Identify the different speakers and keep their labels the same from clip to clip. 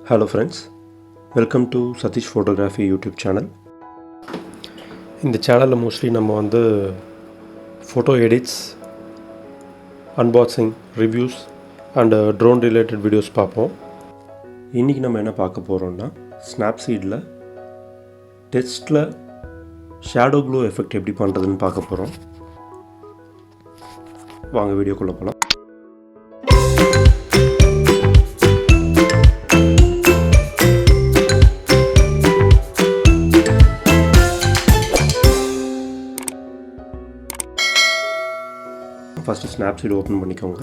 Speaker 1: Hello friends, welcome to Sathish Photography YouTube channel. இந்த சேனலில் mostly நம்ம வந்து photo edits, unboxing, reviews and drone related videos பார்ப்போம். இன்றைக்கி நம்ம என்ன பார்க்க போகிறோம்னா ஸ்னாப்சீடில் டெக்ஸ்ட்டில் ஷேடோ க்ளோ எஃபெக்ட் எப்படி பண்ணுறதுன்னு பார்க்க போகிறோம். வாங்க வீடியோக்குள்ளே போகலாம். ஃபஸ்ட்டு ஸ்னாப்சீட் ஓப்பன் பண்ணிக்கோங்க.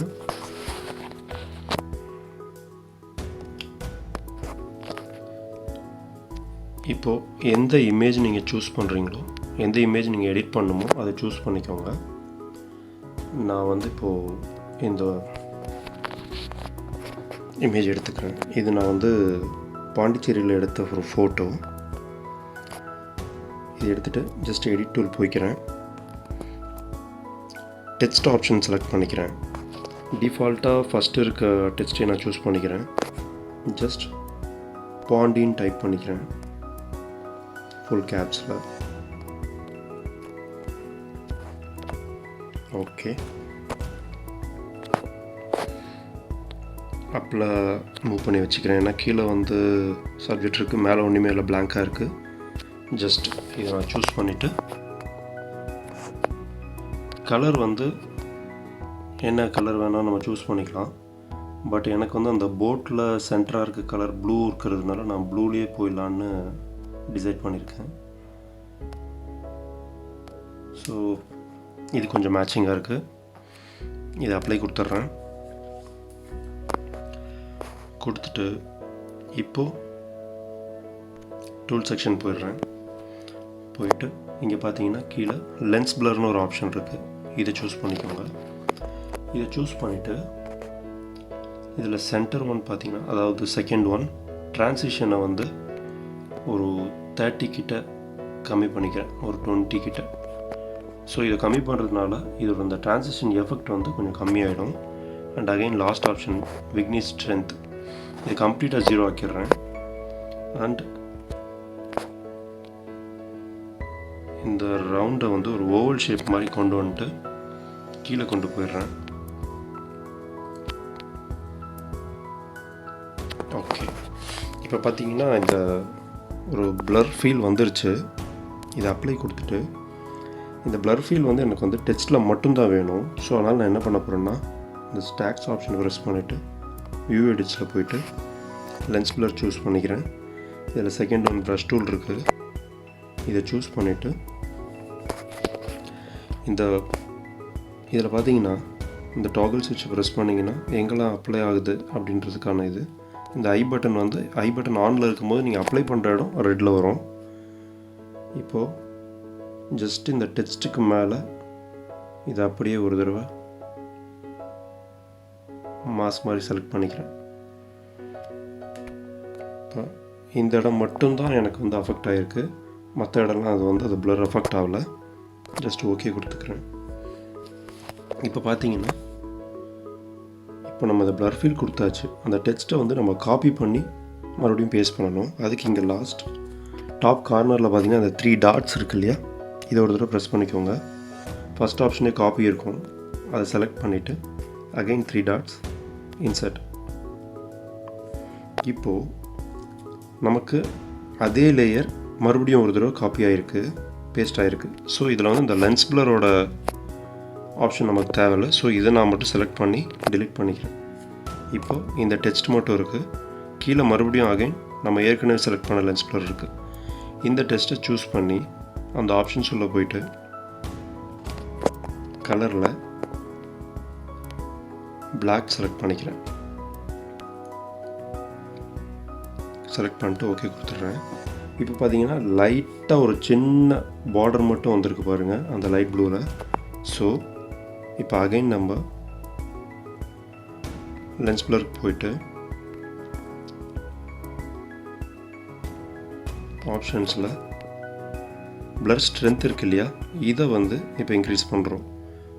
Speaker 1: இப்போது எந்த இமேஜ் நீங்கள் சூஸ் பண்ணுறீங்களோ, எந்த இமேஜ் நீங்கள் எடிட் பண்ணணுமோ அதை சூஸ் பண்ணிக்கோங்க. நான் வந்து இப்போது இந்த இமேஜ் எடுத்துக்கிறேன். இது நான் வந்து பாண்டிச்சேரியில் எடுத்த ஒரு ஃபோட்டோ. இது எடுத்துகிட்டு ஜஸ்ட் எடிட் டூல் போய்க்கிறேன். டெக்ஸ்ட் ஆப்ஷன் செலக்ட் பண்ணிக்கிறேன். டிஃபால்ட்டாக ஃபஸ்ட்டு இருக்க டெக்ஸ்ட்டை நான் சூஸ் பண்ணிக்கிறேன். ஜஸ்ட் பாண்டின்னு டைப் பண்ணிக்கிறேன் ஃபுல் கேப்ஸில். ஓகே, அப்பில் மூவ் பண்ணி வச்சுக்கிறேன். ஏன்னா கீழே வந்து சப்ஜெக்ட் இருக்குது, மேலே ஒன்றுமே இல்லை, பிளாங்காக இருக்குது. ஜஸ்ட் இதை நான் சூஸ் பண்ணிவிட்டு கலர் வந்து என்ன கலர் வேணால் நம்ம சூஸ் பண்ணிக்கலாம். பட் எனக்கு வந்து அந்த போட்டில் சென்டராக இருக்க கலர் ப்ளூ இருக்கிறதுனால நான் ப்ளூலேயே போயிடலான்னு டிசைட் பண்ணியிருக்கேன். ஸோ இது கொஞ்சம் மேட்சிங்காக இருக்குது. இதை அப்ளை கொடுத்துட்றேன். கொடுத்துட்டு இப்போது டூல் செக்ஷன் போயிடுறேன். போயிட்டு இங்கே பார்த்தீங்கன்னா கீழே லென்ஸ் பிளர்னு ஒரு ஆப்ஷன் இருக்குது. இதை சூஸ் பண்ணிக்கோங்க. இதை சூஸ் பண்ணிவிட்டு இதில் சென்டர் ஒன் பார்த்தீங்கன்னா, அதாவது செகண்ட் ஒன், ட்ரான்சிஷனை வந்து ஒரு 30 கிட்ட கம்மி பண்ணிக்கிறேன், ஒரு 20 கிட்ட. ஸோ இதை கம்மி பண்ணுறதுனால இதோட அந்த ட்ரான்சிஷன் எஃபெக்ட் வந்து கொஞ்சம் கம்மியாகிடும். And again last option vignettes strength, இது கம்ப்ளீட்டாக 0 ஆக்கிடுறேன். அண்ட் இந்த ரவுண்டை வந்து ஒரு ஓவல் ஷேப் மாதிரி கொண்டு வந்துட்டு கீழே கொண்டு போயிடுறேன். ஓகே, இப்போ பார்த்தீங்கன்னா இந்த ஒரு பிளர் ஃபீல் வந்துருச்சு. இதை அப்ளை கொடுத்துட்டு இந்த பிளர் ஃபீல் வந்து எனக்கு வந்து டெக்ஸ்ட்டில் மட்டும்தான் வேணும். ஸோ அதனால் நான் என்ன பண்ண போகிறேன்னா இந்த ஸ்டாக்ஸ் ஆப்ஷனை ப்ரெஸ் பண்ணிவிட்டு வியூ எடிட்ஸில் போயிட்டு லென்ஸ் பிளர் சூஸ் பண்ணிக்கிறேன். இதில் செகண்ட் ஒன் ப்ரஷ் டூல் இருக்குது. இதை சூஸ் பண்ணிவிட்டு இதில் பார்த்தீங்கன்னா இந்த டாகிள் சுவிட்சை ப்ரெஸ் பண்ணிங்கன்னா எங்கெல்லாம் அப்ளை ஆகுது அப்படின்றதுக்கான இது. இந்த ஐ பட்டன் ஆனில் இருக்கும்போது நீங்கள் அப்ளை பண்ணுற இடம் ரெட்டில் வரும். இப்போது ஜஸ்ட் இந்த டெக்ஸ்ட்டுக்கு மேலே இதை அப்படியே ஒரு தடவை மாஸ் மாதிரி செலக்ட் பண்ணிக்கிறேன். இப்போ இந்த இடம் மட்டும்தான் எனக்கு வந்து அஃபெக்ட் ஆகிருக்கு. மற்ற இடம்லாம் அது பிளர் அஃபெக்ட் ஆகலை. ஜஸ்ட் ஓகே கொடுத்துக்கிறேன். இப்போ பார்த்தீங்கன்னா இப்போ நம்ம அந்த பிளர் ஃபீல் கொடுத்தாச்சு. அந்த டெக்ஸ்ட்டை வந்து நம்ம காப்பி பண்ணி மறுபடியும் பேஸ்ட் பண்ணணும். அதுக்கு இங்கே லாஸ்ட் டாப் கார்னரில் பார்த்தீங்கன்னா அந்த 3 டாட்ஸ் இருக்கு இல்லையா, இதை ஒரு தடவை ப்ரெஸ் பண்ணிக்கோங்க. ஃபஸ்ட் ஆப்ஷனே காப்பி இருக்கும், அதை செலக்ட் பண்ணிவிட்டு அகைன் 3 டாட்ஸ், இன்சர்ட். இப்போது நமக்கு அதே லேயர் மறுபடியும் ஒரு தடவை காப்பி ஆகிருக்கு, பேஸ்ட் ஆகிருக்கு. ஸோ இதில் வந்து இந்த லென்ஸ் பிளரோட ஆப்ஷன் நமக்கு தேவையில்லை. ஸோ இதை நான் மட்டும் செலக்ட் பண்ணி டெலிட் பண்ணிக்கிறேன். இப்போது இந்த டெக்ஸ்ட் மட்டும் இருக்குது. கீழே மறுபடியும் அகைன் நம்ம ஏற்கனவே செலக்ட் பண்ண லென்ஸ் பிளர் இருக்குது. இந்த டெக்ஸ்ட்டை சூஸ் பண்ணி அந்த ஆப்ஷன்ஸ் உள்ள போயிட்டு கலரில் பிளாக் செலக்ட் பண்ணிக்கிறேன். செலக்ட் பண்ணிட்டு ஓகே கொடுத்துட்றேன். இப்போ பார்த்தீங்கன்னா லைட்டாக ஒரு சின்ன பார்டர் மட்டும் வந்திருக்கு பாருங்கள் அந்த லைட் ப்ளூவில். ஸோ இப்போ அகைன் நம்ம லென்ஸ் பிளருக்கு போயிட்டு ஆப்ஷன்ஸில் பிளர் ஸ்ட்ரென்த் இருக்கு இல்லையா, இதை வந்து இப்போ இன்க்ரீஸ் பண்ணுறோம்.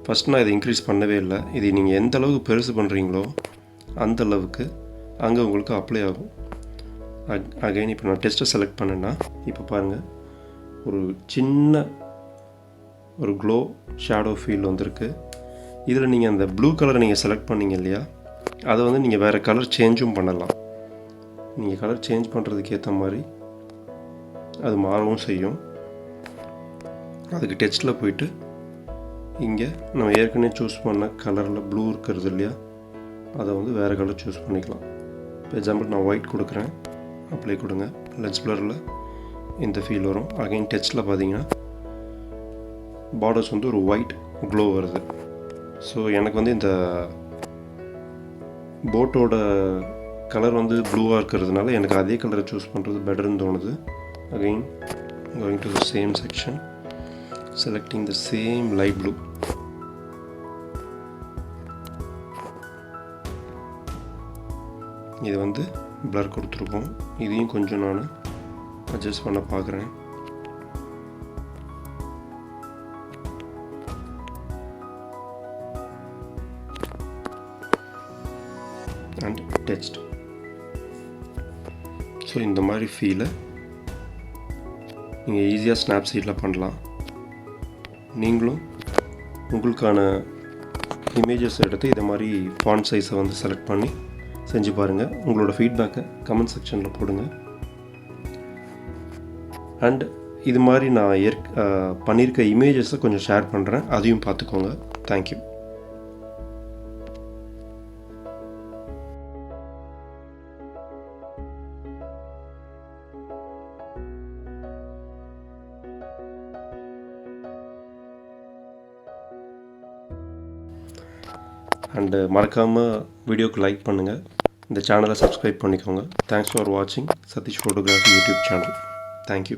Speaker 1: ஃபஸ்ட் நான் இதை இன்க்ரீஸ் பண்ணவே இல்லை. இது நீங்கள் எந்த அளவுக்கு பெருசு பண்ணுறீங்களோ அந்த அளவுக்கு அங்கே உங்களுக்கு அப்ளை ஆகும். அகைன் இப்போ நான் டெஸ்ட்டை செலக்ட் பண்ணேன்னா இப்போ பாருங்கள் ஒரு சின்ன ஒரு க்ளோ ஷேடோ ஃபீல் வந்திருக்கு. இதில் நீங்கள் அந்த ப்ளூ கலரை நீங்கள் செலக்ட் பண்ணிங்க இல்லையா, அதை வந்து நீங்கள் வேறு கலர் சேஞ்சும் பண்ணலாம். நீங்கள் கலர் சேஞ்ச் பண்ணுறதுக்கு ஏற்ற மாதிரி அது மாறவும் செய்யும். அதுக்கு டெக்ஸ்ட்டில் போயிட்டு இங்கே நம்ம ஏற்கனவே சூஸ் பண்ண கலரில் ப்ளூ இருக்கிறது இல்லையா, அதை வந்து வேறு கலர் சூஸ் பண்ணிக்கலாம். இப்போ எக்ஸாம்பிள் நான் ஒயிட் கொடுக்குறேன், அப்ளை கொடுங்க. லென்ஸ் பிளரில் இந்த ஃபீல் வரும். அகைன் டெக்ஸ்ட்டில் பார்த்தீங்கன்னா பார்டர்ஸ் வந்து ஒரு ஒயிட் க்ளோ வருது. ஸோ எனக்கு வந்து இந்த போட்டோட கலர் வந்து ப்ளூவாக இருக்கிறதுனால எனக்கு அதே கலரை சூஸ் பண்ணுறது பெட்டர்னு தோணுது. Again going to the same section, selecting the same light blue. இது வந்து blur கொடுத்துருக்கோம். இதையும் கொஞ்சம் நான் அட்ஜஸ்ட் பண்ண பார்க்குறேன். And text. ஸோ இந்த மாதிரி ஃபீலை நீங்கள் ஈஸியாக ஸ்னாப்சீடில் பண்ணலாம். நீங்களும் உங்களுக்கான இமேஜஸ் எடுத்து இதை மாதிரி ஃபாண்ட் சைஸை வந்து செலக்ட் பண்ணி செஞ்சு பாருங்கள். உங்களோட ஃபீட்பேக்கை கமெண்ட் செக்ஷனில் போடுங்க. அண்ட் இது மாதிரி நான் பண்ணியிருக்க இமேஜஸை கொஞ்சம் ஷேர் பண்ணுறேன், அதையும் பார்த்துக்கோங்க. தேங்க்யூ. அண்டு மறக்காமல் வீடியோக்கு லைக் பண்ணுங்கள், இந்த சேனலை சப்ஸ்கிரைப் பண்ணிக்கோங்க. தேங்க்ஸ் ஃபார் வாட்சிங் Sathish photography YouTube channel. Thank you.